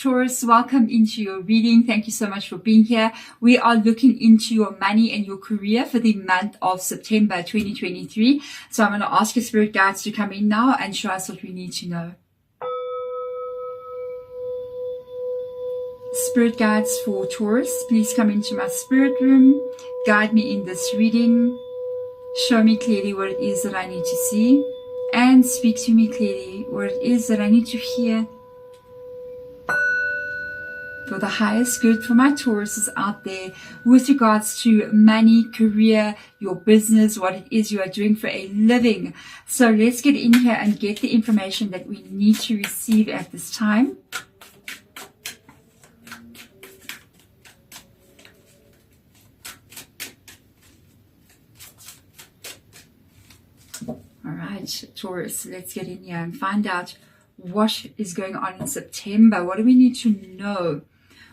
Taurus, welcome into your reading. Thank you so much for being here. We are looking into your money and your career for the month of September 2023. So I'm going to ask your spirit guides to come in now and show us what we need to know. Spirit guides for Taurus, please come into my spirit room. Guide me in this reading. Show me clearly what it is that I need to see. And speak to me clearly what it is that I need to hear. For the highest good for my Tauruses out there with regards to money, career, your business, what it is you are doing for a living. So let's get in here and get the information that we need to receive at this time. All right, Taurus, let's get in here and find out what is going on in September. What do we need to know?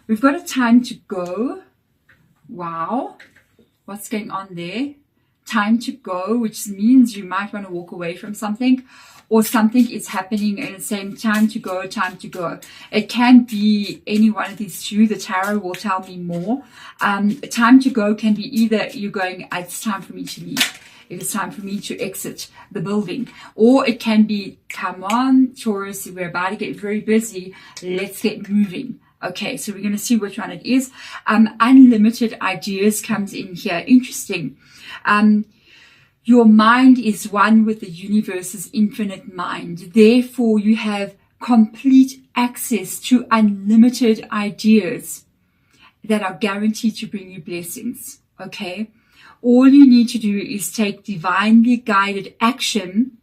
We've got a time to go. Wow. What's going on there? Time to go, which means you might want to walk away from something, or something is happening and it's saying time to go, time to go. It can be any one of these two. The tarot will tell me more. Time to go can be either you're going, it's time for me to leave. It is time for me to exit the building. Or it can be, come on, Taurus, we're about to get very busy. Let's get moving. Okay, so we're going to see which one it is. Unlimited ideas comes in here. Interesting. Your mind is one with the universe's infinite mind. Therefore, you have complete access to unlimited ideas that are guaranteed to bring you blessings. Okay? All you need to do is take divinely guided action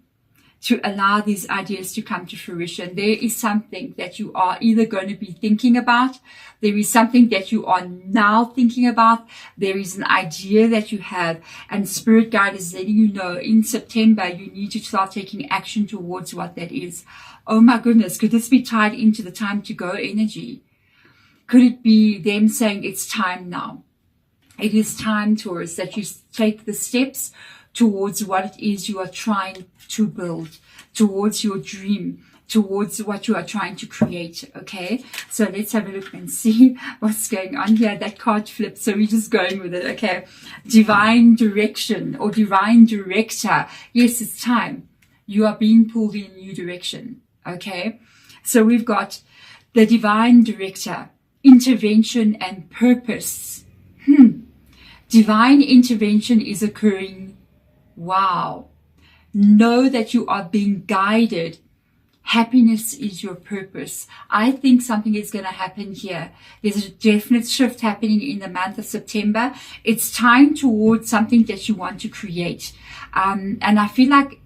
to allow these ideas to come to fruition. There is something that you are either going to be thinking about. There is something that you are now thinking about. There is an idea that you have, and Spirit Guide is letting you know in September you need to start taking action towards what that is. Oh my goodness, could this be tied into the time to go energy? Could it be them saying it's time now? It is time, Taurus, that you take the steps towards what it is you are trying to build, towards your dream, towards what you are trying to create. Okay, so let's have a look and see what's going on here. That card flipped, so we're just going with it. Okay, divine direction or divine director. Yes, it's time. You are being pulled in a new direction. Okay, so we've got the divine director, intervention and purpose. Divine intervention is occurring. Wow. Know that you are being guided. Happiness is your purpose. I think something is going to happen here. There's a definite shift happening in the month of September. It's time towards something that you want to create. And I feel like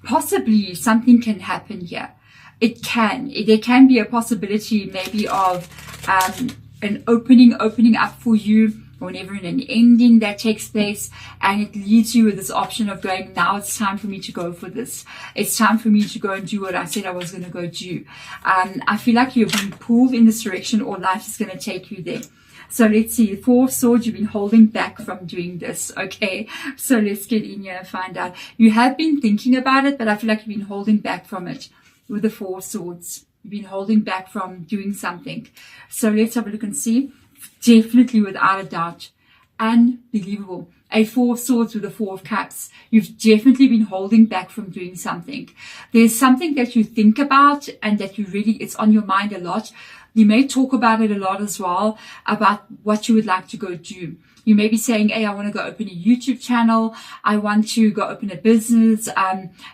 possibly something can happen here. It can. There can be a possibility maybe of an opening up for you, or never an ending that takes place, and it leads you with this option of going, now it's time for me to go for this. It's time for me to go and do what I said I was going to go do. I feel like you're being pulled in this direction, or life is going to take you there. So let's see, the Four of Swords, you've been holding back from doing this. Okay, so let's get in here and find out. You have been thinking about it, but I feel like you've been holding back from it with the Four of Swords. You've been holding back from doing something. So let's have a look and see. Definitely, without a doubt, unbelievable. A Four of Swords with a Four of Cups. You've definitely been holding back from doing something. There's something that you think about and that you really, it's on your mind a lot. You may talk about it a lot as well, about what you would like to go do. You may be saying, hey, I want to go open a YouTube channel. I want to go open a business.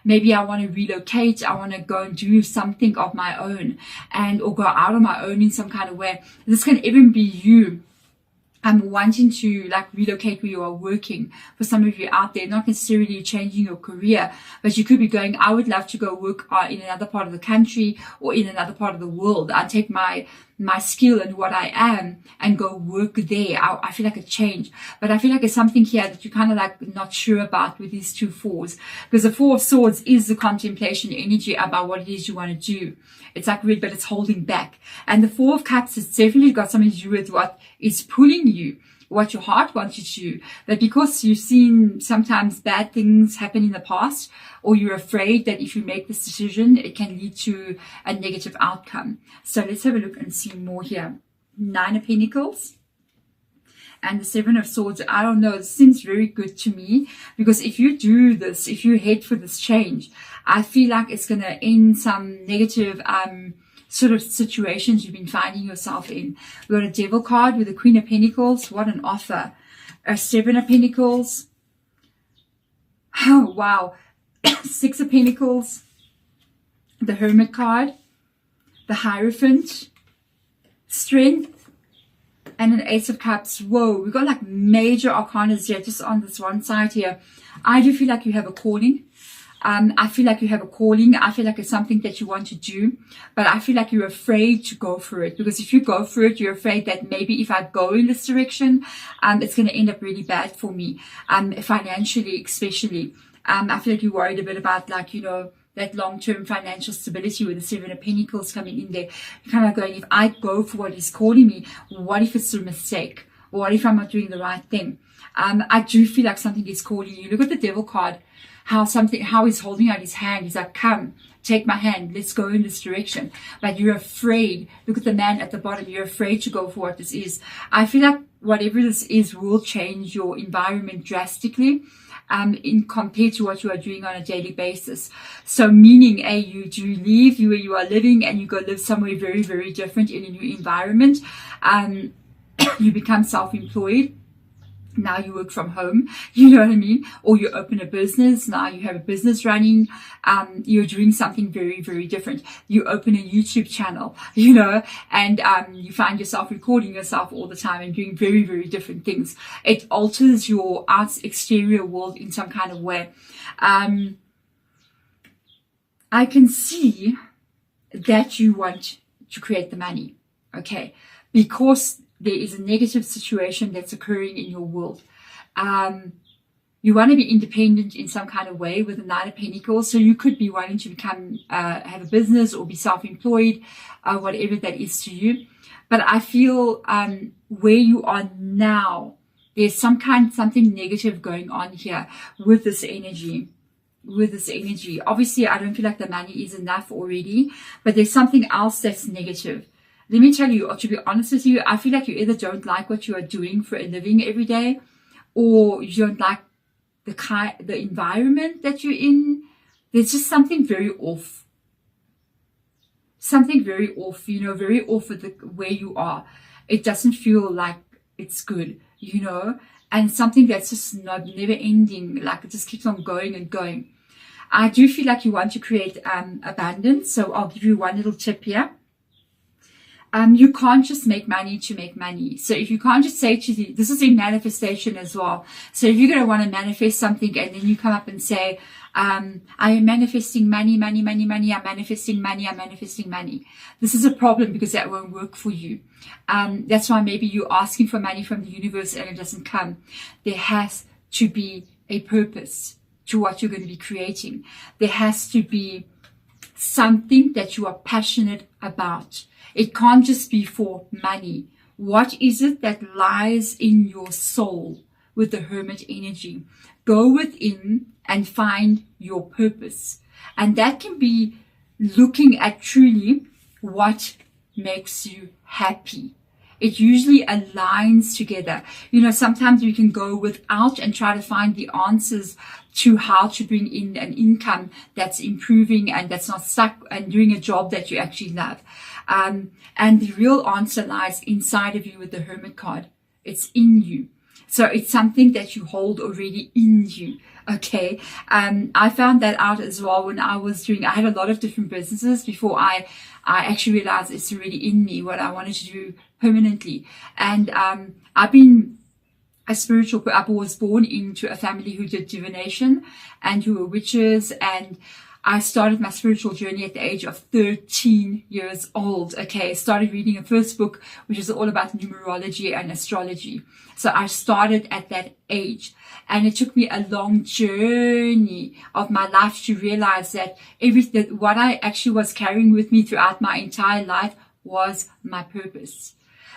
Maybe I want to relocate. I want to go and do something of my own, or go out on my own in some kind of way. This can even be you wanting to like relocate where you are working. For some of you out there, not necessarily changing your career, but you could be going, I would love to go work in another part of the country or in another part of the world. I take my skill and what I am and go work there. I feel like a change, but I feel like there's something here that you're kind of like not sure about with these two fours, because the Four of Swords is the contemplation energy about what it is you want to do. It's like red, but it's holding back. And the Four of Cups has definitely got something to do with what is pulling you what your heart wants you to do, but because you've seen sometimes bad things happen in the past, or you're afraid that if you make this decision, it can lead to a negative outcome. So let's have a look and see more here. 9 of Pentacles and the 7 of Swords. I don't know, it seems very good to me, because if you do this, if you head for this change, I feel like it's going to end some negative sort of situations you've been finding yourself in. We've got a Devil card with the Queen of Pentacles. What an offer. A 7 of Pentacles. Oh, wow. 6 of Pentacles. The Hermit card. The Hierophant. Strength. And an Ace of Cups. Whoa, we've got like major arcanas here, just on this one side here. I do feel like you have a calling. I feel like you have a calling. I feel like it's something that you want to do, but I feel like you're afraid to go for it, because if you go for it, you're afraid that maybe if I go in this direction, it's going to end up really bad for me, financially, especially. I feel like you're worried a bit about, like, you know, that long-term financial stability with the 7 of Pentacles coming in there. You're kind of going, if I go for what he's calling me, what if it's a mistake? What if I'm not doing the right thing? I do feel like something is calling you. Look at the Devil card. How he's holding out his hand. He's like, come, take my hand. Let's go in this direction. But you're afraid. Look at the man at the bottom. You're afraid to go for what this is. I feel like whatever this is will change your environment drastically, in compared to what you are doing on a daily basis. So meaning, you do leave where you are living and you go live somewhere very, very different in a new environment. You become self-employed. Now you work from home, you know what I mean? Or you open a business. Now you have a business running. You're doing something very, very different. You open a YouTube channel, you know, and you find yourself recording yourself all the time and doing very, very different things. It alters your exterior world in some kind of way. I can see that you want to create the money, okay? Because there is a negative situation that's occurring in your world. You want to be independent in some kind of way with the 9 of Pentacles. So you could be wanting to become, have a business or be self-employed, whatever that is to you. But I feel where you are now, there's something negative going on here with this energy. Obviously, I don't feel like the money is enough already, but there's something else that's negative. Let me tell you, or to be honest with you, I feel like you either don't like what you are doing for a living every day, or you don't like the environment that you're in. There's just something very off. Something very off, you know, very off with where you are. It doesn't feel like it's good, you know, and something that's just never ending, like it just keeps on going and going. I do feel like you want to create abundance, so I'll give you one little tip here. You can't just make money to make money. So if you can't just say to this is in manifestation as well. So if you're going to want to manifest something and then you come up and say, I am manifesting money, money, money, money. I'm manifesting money. I'm manifesting money. This is a problem because that won't work for you. That's why maybe you're asking for money from the universe and it doesn't come. There has to be a purpose to what you're going to be creating. There has to be something that you are passionate about. It can't just be for money. What is it that lies in your soul with the Hermit energy? Go within and find your purpose. And that can be looking at truly what makes you happy. It usually aligns together. You know, sometimes we can go without and try to find the answers to how to bring in an income that's improving and that's not stuck and doing a job that you actually love. And the real answer lies inside of you with the Hermit card. It's in you. So it's something that you hold already in you. Okay. I found that out as well when I had a lot of different businesses before I actually realized it's already in me what I wanted to do permanently. And, I've been a spiritual, I was born into a family who did divination and who were witches, and I started my spiritual journey at the age of 13 years old. Okay, I started reading a first book, which is all about numerology and astrology. So I started at that age, and it took me a long journey of my life to realize that what I actually was carrying with me throughout my entire life was my purpose.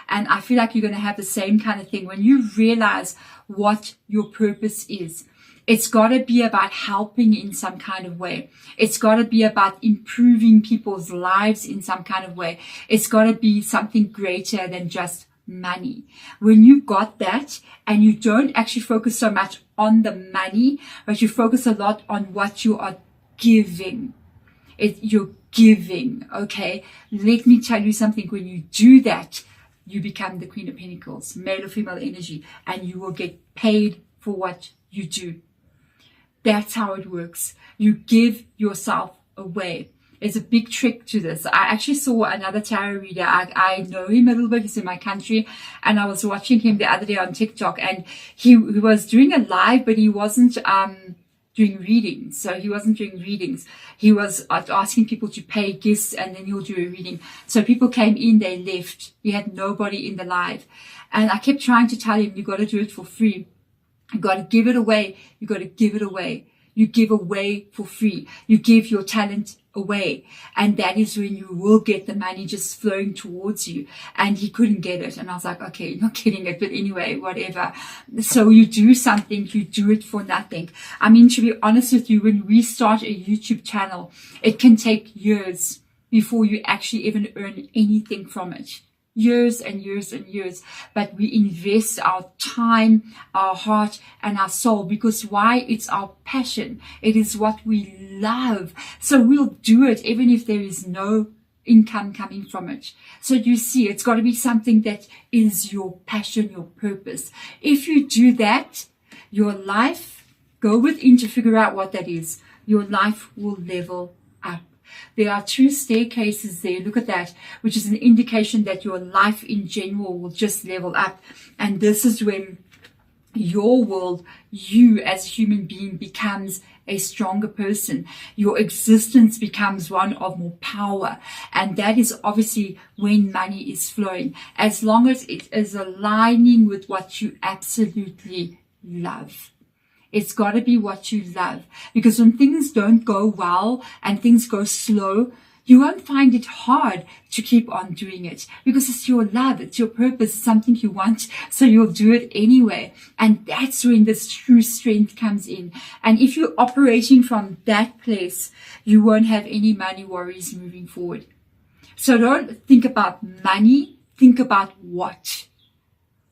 And I feel like you're going to have the same kind of thing when you realize what your purpose is. It's got to be about helping in some kind of way. It's got to be about improving people's lives in some kind of way. It's got to be something greater than just money. When you got that and you don't actually focus so much on the money, but you focus a lot on what you are giving. You're giving, okay? Let me tell you something. When you do that, you become the Queen of Pentacles, male or female energy, and you will get paid for what you do. That's how it works. You give yourself away. There's a big trick to this. I actually saw another tarot reader. I know him a little bit. He's in my country. And I was watching him the other day on TikTok. And he was doing a live, but he wasn't doing readings. So he wasn't doing readings. He was asking people to pay gifts and then he'll do a reading. So people came in, they left. He had nobody in the live. And I kept trying to tell him, you got to do it for free. You got to give it away. You got to give it away. You give away for free. You give your talent away. And that is when you will get the money just flowing towards you. And he couldn't get it. And I was like, okay, you're not getting it. But anyway, whatever. So you do something, you do it for nothing. I mean, to be honest with you, when we start a YouTube channel, it can take years before you actually even earn anything from it. Years and years and years, but we invest our time, our heart, and our soul because why? It's our passion. It is what we love. So we'll do it even if there is no income coming from it. So you see, it's got to be something that is your passion, your purpose. If you do that, your life, go within to figure out what that is. Your life will level up. There are 2 staircases there. Look at that, which is an indication that your life in general will just level up. And this is when your world, you as a human being, becomes a stronger person. Your existence becomes one of more power. And that is obviously when money is flowing, as long as it is aligning with what you absolutely love. It's got to be what you love. Because when things don't go well and things go slow, you won't find it hard to keep on doing it. Because it's your love, it's your purpose, something you want. So you'll do it anyway. And that's when this true strength comes in. And if you're operating from that place, you won't have any money worries moving forward. So don't think about money. Think about what.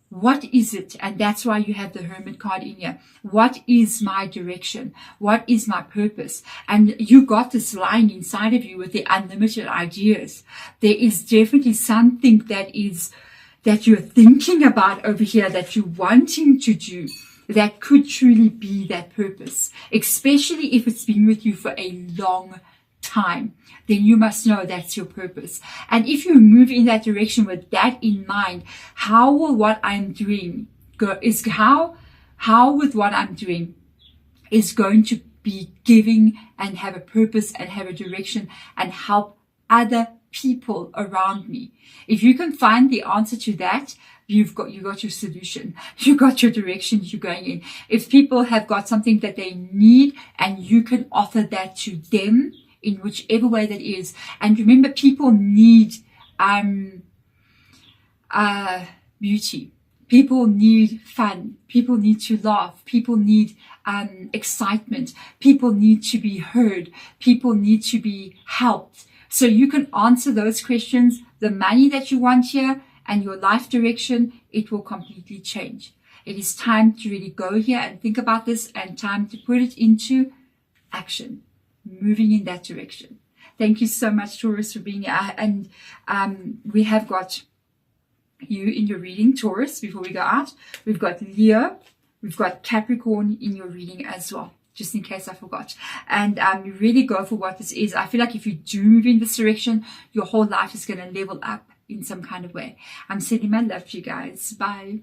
What is it? And that's why you have the Hermit card in here. What is my direction? What is my purpose? And you got this lying inside of you with the unlimited ideas. There is definitely something that you're thinking about over here that you're wanting to do that could truly be that purpose, especially if it's been with you for a long time. Then you must know that's your purpose. And if you move in that direction with that in mind, how will what I'm doing go? Is how with what I'm doing is going to be giving and have a purpose and have a direction and help other people around me. If you can find the answer to that, you got your solution. You got your direction you're going in. If people have got something that they need and you can offer that to them, in whichever way that is. And remember, people need beauty. People need fun. People need to laugh. People need excitement. People need to be heard. People need to be helped. So you can answer those questions. The money that you want here and your life direction, it will completely change. It is time to really go here and think about this and time to put it into action. Moving in that direction. Thank you so much, Taurus, for being here. And we have got you in your reading, Taurus, before we go out. We've got Leo. We've got Capricorn in your reading as well, just in case I forgot. And you really go for what this is. I feel like if you do move in this direction, your whole life is going to level up in some kind of way. I'm sending my love to you guys. Bye.